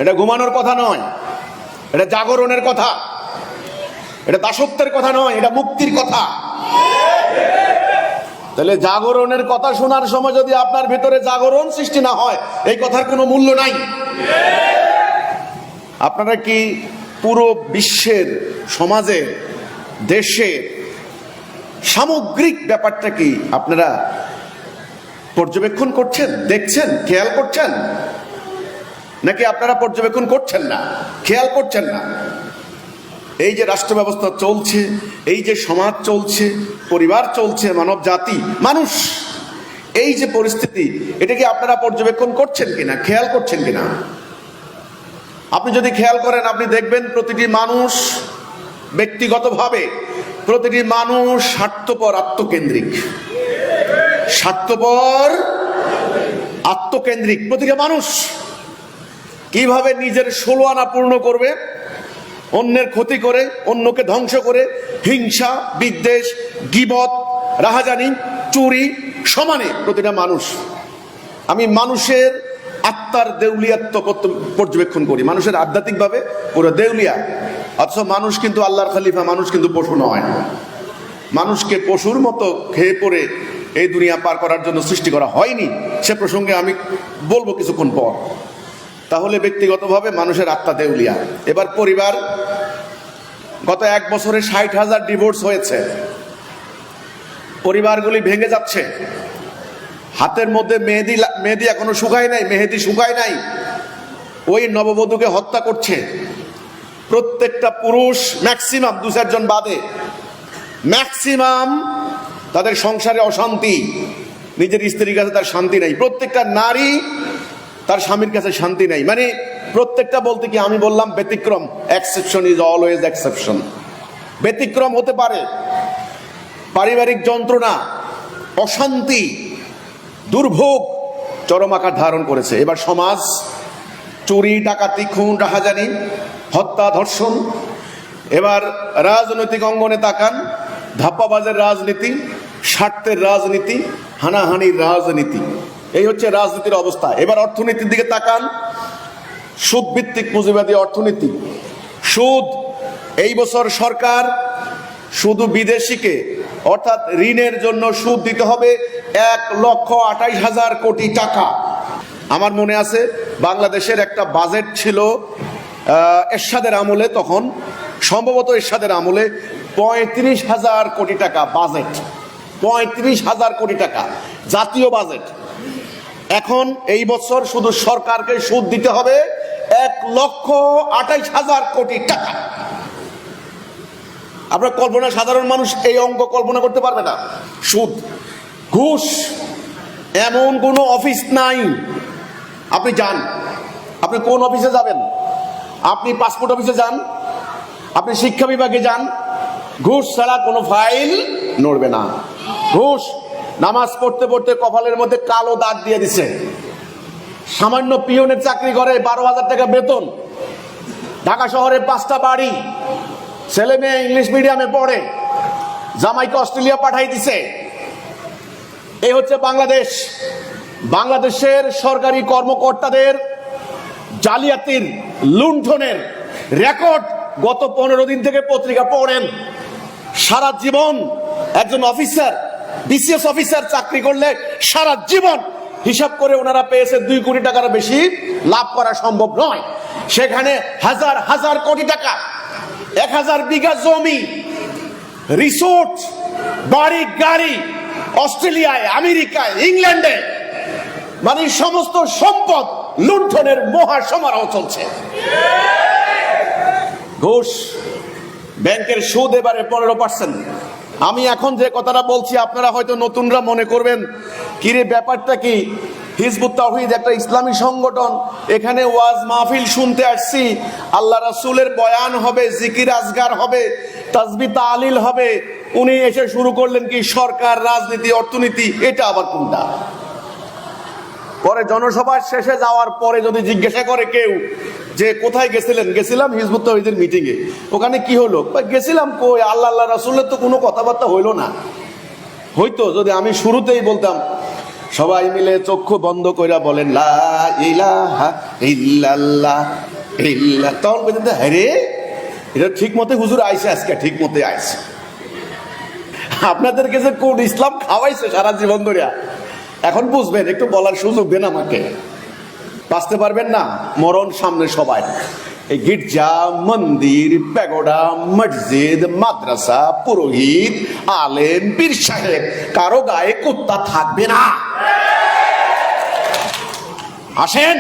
এটা ঘুমানোর কথা নয়, এটা জাগরণের কথা, এটা দাসত্বের কথা নয়, এটা মুক্তির কথা। তাহলে জাগরণের কথা শোনার সময় যদি আপনার ভিতরে জাগরণ সৃষ্টি না হয়, এই কথার কোনো মূল্য নাই। আপনারা কি পুরো বিশ্বের, সমাজের, দেশের সামগ্রিক ব্যাপারটা কি আপনারা পর্যবেক্ষণ করছেন, দেখছেন, খেয়াল করছেন? নাকি আপনারা পর্যবেক্ষণ করছেন না, খেয়াল করছেন না? এই যে রাষ্ট্র ব্যবস্থা চলছে, এই যে সমাজ চলছে, পরিবার চলছে, মানব জাতি, মানুষ, এই যে পরিস্থিতি, এটা কি আপনারা পর্যবেক্ষণ করছেন কিনা, খেয়াল করছেন কিনা? আপনি যদি খেয়াল করেন, আপনি দেখবেন প্রতিটি মানুষ ব্যক্তিগতভাবে, প্রতিটি মানুষ স্বার্থপর, আত্মকেন্দ্রিক, স্বার্থপর, আত্মকেন্দ্রিক। প্রতিটা মানুষ কিভাবে নিজের 16 আনা পূর্ণ করবে, অন্যের ক্ষতি করে, অন্যকে ধ্বংস করে, হিংসা, বিদ্বেষ, গীবত, রাহাজানি, চুরি, সমানে প্রতিটা মানুষ। আমি মানুষের আত্মার দেউলিয়াত্ব পর্যবেক্ষণ করি, মানুষের আধ্যাত্মিকভাবে পুরো দেউলিয়া। অথচ মানুষ কিন্তু আল্লাহর খলিফা, মানুষ কিন্তু পশু নয়। মানুষকে পশুর মতো খেয়ে পড়ে এই দুনিয়া পার করার জন্য সৃষ্টি করা হয়নি। সে প্রসঙ্গে আমি বলবো কিছুক্ষণ পর। তাহলে ব্যক্তিগতভাবে মানুষের আত্মা দেউলিয়া। এবার পরিবার, গত 1 বছরে 60,000 ডিভোর্স হয়েছে। পরিবারগুলি ভেঙে যাচ্ছে। হাতের মধ্যে মেহেদি এখনো শুকায় নাই, মেহেদি শুকায় নাই, ওই নববধূকে হত্যা করছে। প্রত্যেকটা পুরুষ, ম্যাক্সিমাম 2-4 জন বাদে, ম্যাক্সিমাম তাদের সংসারে অশান্তি, নিজের স্ত্রীর কাছে তার শান্তি নাই। প্রত্যেকটা নারী তার স্বামীর কাছে শান্তি নাই। মানে প্রত্যেকটা বলতে কি, আমি বললাম ব্যতিক্রম, এক্সেপশন ইজ অলওয়েজ এক্সেপশন। ব্যতিক্রম হতে পারে। পারিবারিক যন্ত্রণা, অশান্তি, দুর্ভোগ চরম আকার ধারণ করেছে। এবার সমাজ, চুরি, ডাকাতি, খুন, রাহাজানি, হত্যা, ধর্ষণ। এবার রাজনৈতিক অঙ্গনে তাকান, ধাপ্পাবাজের রাজনীতি, স্বার্থের রাজনীতি, হানাহানির রাজনীতি, এই হচ্ছে রাজনীতির অবস্থা। এবার অর্থনীতির দিকে তাকান, সুদ ভিত্তিক পুঁজিবাদী অর্থনীতি, সুদ। এই বছর সরকার শুধু বিদেশিকে, অর্থাৎ ঋণের জন্য সুদ দিতে হবে 1,28,000 কোটি টাকা। আমার মনে আছে বাংলাদেশের একটা বাজেট ছিল এরশাদের আমলে, তখন সম্ভবত এরশাদের আমলে 35,000 কোটি টাকা বাজেট, 35,000 কোটি টাকা জাতীয় বাজেট। এখন এই বছর শুধু সরকারকে সুদ দিতে হবে 1,28,000 কোটি টাকা। আপনার কল্পনা, সাধারণ মানুষ এই অঙ্ক কল্পনা করতে পারবে না। সুদ, ঘুষ, এমন কোনো অফিস নাই। আপনি যান, আপনি কোন অফিসে যাবেন? আপনি পাসপোর্ট অফিসে যান, আপনি শিক্ষা বিভাগে যান, ঘুষ ছাড়া কোনো ফাইল নড়বে না। ঘুষ। নামাজ পড়তে পড়তে কপালের মধ্যে কালো দাগ দিয়ে দিছে। সামান্য পিয়নের চাকরি করে, 12,000 টাকা বেতন, ঢাকা শহরে 5টা বাড়ি, ছেলে মেয়ে ইংলিশ মিডিয়ামে পড়ে, জামাইকে অস্ট্রেলিয়া পাঠাই দিছে। এই হচ্ছে বাংলাদেশ। বাংলাদেশের সরকারি কর্মকর্তাদের জালিয়াতির, লুণ্ঠনের রেকর্ড গত 15 দিন থেকে পত্রিকা পড়েন। সারা জীবন একজন অফিসার, বিসিএস অফিসার চাকরি করলে সারা জীবন হিসাব করে ওনারা পেয়েছে 2 কোটি টাকার বেশি লাভ করা সম্ভব নয়। সেখানে হাজার হাজার কোটি টাকা, 1000 বিঘা জমি, রিসোর্ট, বাড়ি, গাড়ি, অস্ট্রেলিয়ায়, আমেরিকায়, ইংল্যান্ডে, মানে সমস্ত সম্পদ লুণ্ঠনের মহা সমারোহ চলছে। ঘুষ, ব্যাংকের সুদ এবারে 15%। আমি এখন যে কথাটা বলছি, আপনারা হয়তো নতুনরা মনে করবেন কিরে ব্যাপারটা কি, হিজবুত তাওহীদ একটা ইসলামী সংগঠন, এখানে ওয়াজ মাহফিল শুনতে আসছি, আল্লাহ রাসূলের বয়ান হবে, জিকির আজগার হবে, তাসবিহ তাহলিল হবে, উনি এসে শুরু করলেন কি সরকার, রাজনীতি, অর্থনীতি। এটা আবার কোনটা? পরে জনসভার শেষে যাওয়ার পরে যদি জিজ্ঞাসা করে কেউ যে কোথায় গেছিলেন, গেছিলাম হিজবুত তাওহীদের মিটিং এ। ওখানে কি হলো? গেছিলাম কই, আল্লাহ রাসূলের তো কোনো কথাবার্তা হইলো না। হয়তো যদি আমি শুরুতেই বলতাম সবাই মিলে চক্ষু বন্ধ কইরা বলেন লা ইলাহা ইল্লাল্লাহ ইল্লাহ। তখন পর্যন্ত আরে এটা ঠিক মতে হুজুর আইছে, আজকে ঠিক মতে আইছে। আপনাদের কাছে কোন ইসলাম খাওয়াইছে সারা জীবন ধরে, এখন বুঝবেন, একটু বলার সুযোগ দেন আমাকে। বাঁচতে পারবেন না, মরণ সামনে সবাই। এই গির্জা, মন্দির, প্যাগোডা, মসজিদ, মাদ্রাসা, পুরোহিত, আলেম, পীর সাহেব, কারো গায়ে কুত্তা থাকবে না। আসেন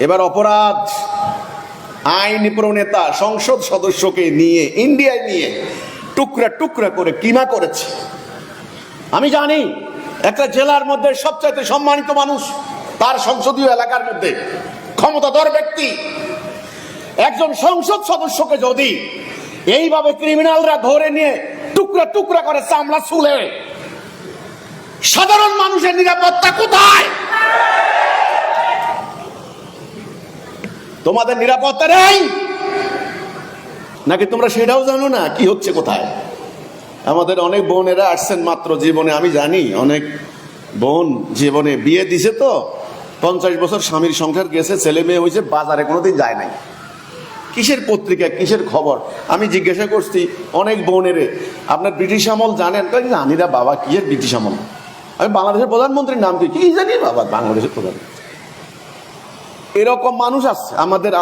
এবার অপরাধ। আইন প্রণেতা সংসদ সদস্যকে নিয়ে ইন্ডিয়ায় নিয়ে টুকরা টুকরা করে কিমা করেছে। আমি জানি একটা জেলার মধ্যে সবচাইতে সম্মানিত মানুষ, তার সংসদীয় এলাকার মধ্যে ক্ষমতাধর ব্যক্তি, একজন সংসদ সদস্যকে যদি এইভাবে ক্রিমিনালরা ধরে নিয়ে টুকরা টুকরা করে চামড়া ছুলে, সাধারণ মানুষের নিরাপত্তা কোথায়? তোমাদের নিরাপত্তা নেই নাকি তোমরা সেটাও জানো না কি হচ্ছে কোথায়? আমাদের অনেক বোনেরা আসছেন মাত্র জীবনে, আমি জানি অনেক বোন জীবনে বিয়ে দিছে, তো 50 বছর স্বামীর সংসার গেছে, ছেলে মেয়ে হয়েছে, বাজারে কোনোদিন যায় নাই। কিসের পত্রিকা, কিসের খবর? আমি জিজ্ঞাসা করছি অনেক বোনেরে, আপনার ব্রিটিশ আমল জানেন? জানি না বাবা, কি এর ব্রিটিশ আমল? আমি বাংলাদেশের প্রধানমন্ত্রীর নাম কি জানি বাবা, বাংলাদেশের প্রধানমন্ত্রী। এরকম মানুষ আছে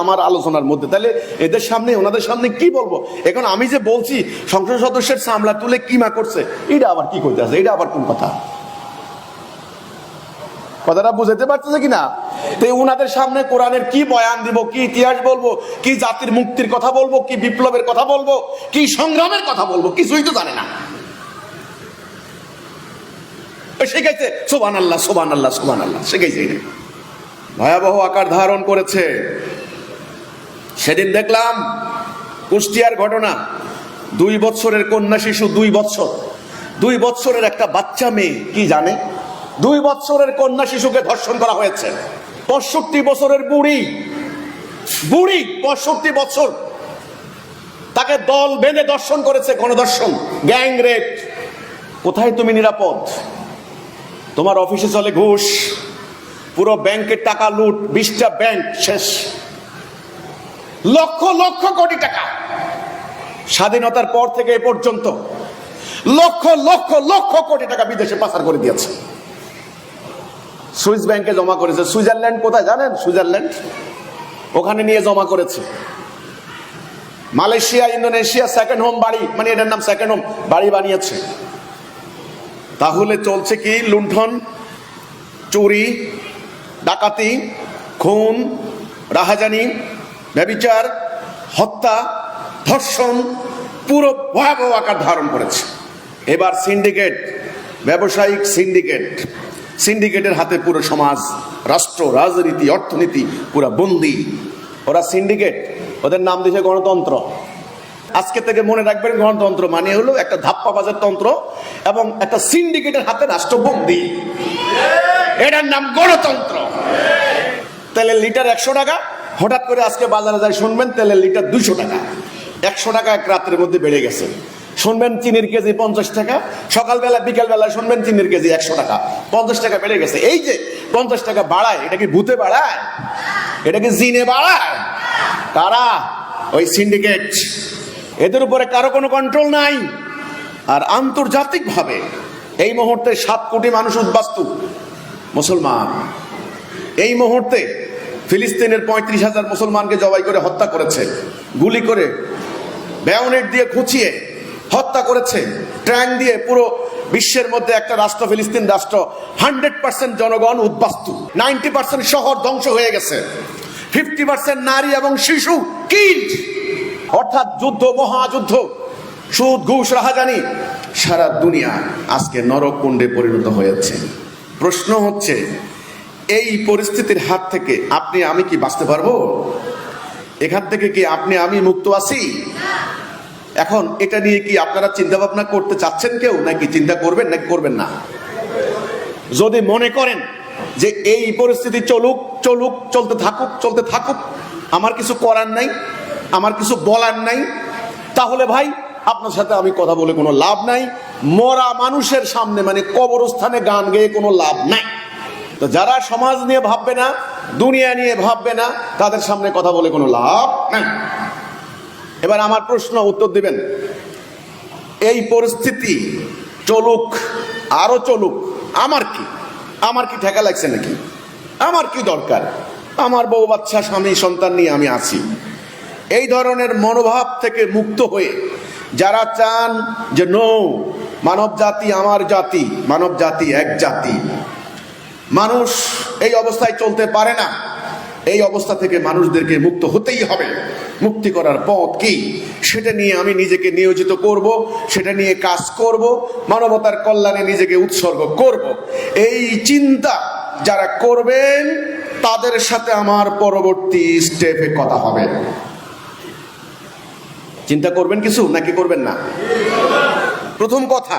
আমার আলোচনার মধ্যে। তাহলে এদের সামনে, ওনাদের সামনে কি বলবো? এখন আমি যে বলছি সংসদ সদস্যের চামড়া তুলে কিমা করছে, এটা আবার কি করতে আছে? এটা আবার কোন কথা? কথাটা বুঝাতে পারতেছে কিনা? তো ওনাদের সামনে কোরআনের কি বয়ান দিব, কি ইতিহাস বলবো, কি জাতির মুক্তির কথা বলবো, কি বিপ্লবের কথা বলবো, কি সংগ্রামের কথা বলবো? কিছুই তো জানে না। শিখাইছে সুবহানাল্লাহ সুবহানাল্লাহ সুবহানাল্লাহ, শিখাইছে। ভয়াবহ আকার ধারণ করেছে। সেদিন দেখলাম কুষ্টিয়ার ঘটনা, 2 বছরের কন্যা শিশু, 2 বছরের একটা বাচ্চা মেয়ে, কি জানে? 2 বছরের কন্যা শিশুকে ধর্ষণ করা হয়েছে। 65 বছরের বুড়ি 65 বছর, তাকে দল বেঁধে দর্শন করেছে, গণধর্ষণ, গ্যাং রেপ। কোথায় তুমি নিরাপদ? তোমার অফিসে চলে ঘুষ, পুরো ব্যাংকের টাকা লুট, 20টা ব্যাংক শেষ, লক্ষ লক্ষ কোটি টাকা। স্বাধীনতার পর থেকে এ পর্যন্ত লক্ষ লক্ষ লক্ষ কোটি টাকা বিদেশে পাচার করে দিয়েছে। সুইস ব্যাংকে জমা করেছে। সুইজারল্যান্ড কোথায় জানেন? সুইজারল্যান্ড, ওখানে নিয়ে জমা করেছে। মালয়েশিয়া, ইন্দোনেশিয়া সেকেন্ড হোম বাড়ি, মানে এটার নাম সেকেন্ড হোম বাড়ি বানিয়েছে। তাহলে চলছে কি? লুণ্ঠন, চুরি, ডাকাতি, খুন, রাহাজানি, ব্যভিচার, হত্যা, ধর্ষণ, পুরো ভয়াবহ আকার ধারণ করেছে। এবার সিন্ডিকেট, ব্যবসায়িক সিন্ডিকেটের হাতে পুরো সমাজ, রাষ্ট্র, রাজনীতি, অর্থনীতি পুরো বন্দী। ওরা সিন্ডিকেট, ওদের নাম দিয়েছে গণতন্ত্র। আজকে থেকে মনে রাখবেন, গণতন্ত্র মানে হলো একটা ধাপ্পাবাজের তন্ত্র এবং একটা সিন্ডিকেটের হাতে রাষ্ট্রবন্দী। এটার নাম গণতন্ত্র। তেলের লিটার 100 টাকা, হঠাৎ করে আজকে বাজারে যায় শুনবেন তেলের লিটার 200 টাকা। 100 টাকা এক রাতের মধ্যে বেড়ে গেছে। শুনবেন চিনির কেজি 50 টাকা, সকালবেলা বিকালবেলা শুনবেন চিনির কেজি 100 টাকা, 50 টাকা বেড়ে গেছে। এই যে 50 টাকা বাড়ায়, এটা কি ভূতে বাড়ায়? এটা কি জিনে বাড়ায়? কারা? ওই সিন্ডিকেট। এদের উপরে কারো কোনো কন্ট্রোল নাই। আর আন্তর্জাতিকভাবে এই মুহূর্তে 7 কোটি মানুষ উদ্বাস্তু মুসলমান। এই মুহূর্তে ফিলিস্তিনের 35,000 মুসলমানকে জবাই করে হত্যা করেছে, গুলি করে, ব্যায়নেট দিয়ে খুঁচিয়ে হত্যা করেছে, ট্যাঙ্ক দিয়ে। পুরো বিশ্বের মধ্যে একটা রাষ্ট্র, ফিলিস্তিন রাষ্ট্র, 100% জনগণ উদ্বাস্তু, 90% শহর ধ্বংস হয়ে গেছে, 50% নারী এবং শিশু কিল্ড। অর্থাৎ যুদ্ধ, মহাযুদ্ধ, সুদ, ঘুষ, রাহাজানি, সারা দুনিয়া আজকে নরককুণ্ডে পরিণত হয়েছে। প্রশ্ন হচ্ছে, এই পরিস্থিতির হাত থেকে আপনি আমি কি বাঁচতে পারবো? এখান থেকে কি আপনি আমি মুক্ত আছি? এখন এটা নিয়ে কি আপনারা চিন্তা ভাবনা করতে চাচ্ছেন কেউ, নাকি চিন্তা করবেন, নাকি করবেন না? যদি মনে করেন যে এই পরিস্থিতি চলতে থাকুক, আমার কিছু করার নাই, আমার কিছু বলার নাই, তাহলে ভাই আপনার সাথে আমি কথা বলে কোনো লাভ নাই, মরা মানুষের সামনে মানে কবরস্থানে গান গেয়ে কোনো লাভ নাই। তো যারা সমাজ নিয়ে ভাববে না, দুনিয়া নিয়ে ভাববে না, তাদের সামনে কথা বলে কোনো লাভ নাই। এবার আমার প্রশ্ন উত্তর দিবেন, এই পরিস্থিতি চলুক, আরো চলুক, আমার কি ঠেকা লাগছে নাকি? আমার কি দরকার? আমার বউ বাচ্চা স্বামী সন্তান নিয়ে আমি আছি। এই ধরনের মনোভাব থেকে মুক্ত হয়ে যারা চান যে নো, মানব জাতি আমার জাতি, মানব জাতি এক জাতি, মানুষ এই অবস্থায় চলতে পারে না, এই অবস্থা থেকে মানুষদেরকে মুক্ত হতেই হবে। মুক্তি করার পথ কি সেটা নিয়ে আমি নিজেকে নিয়োজিত করব, সেটা নিয়ে কাজ করব, মানবতার কল্যাণে নিজেকে উৎসর্গ করব। এই চিন্তা যারা করবেন তাদের সাথে আমার পরবর্তী স্টেপে কথা হবে। চিন্তা করবেন কিছু নাকি করবেন না? প্রথম কথা,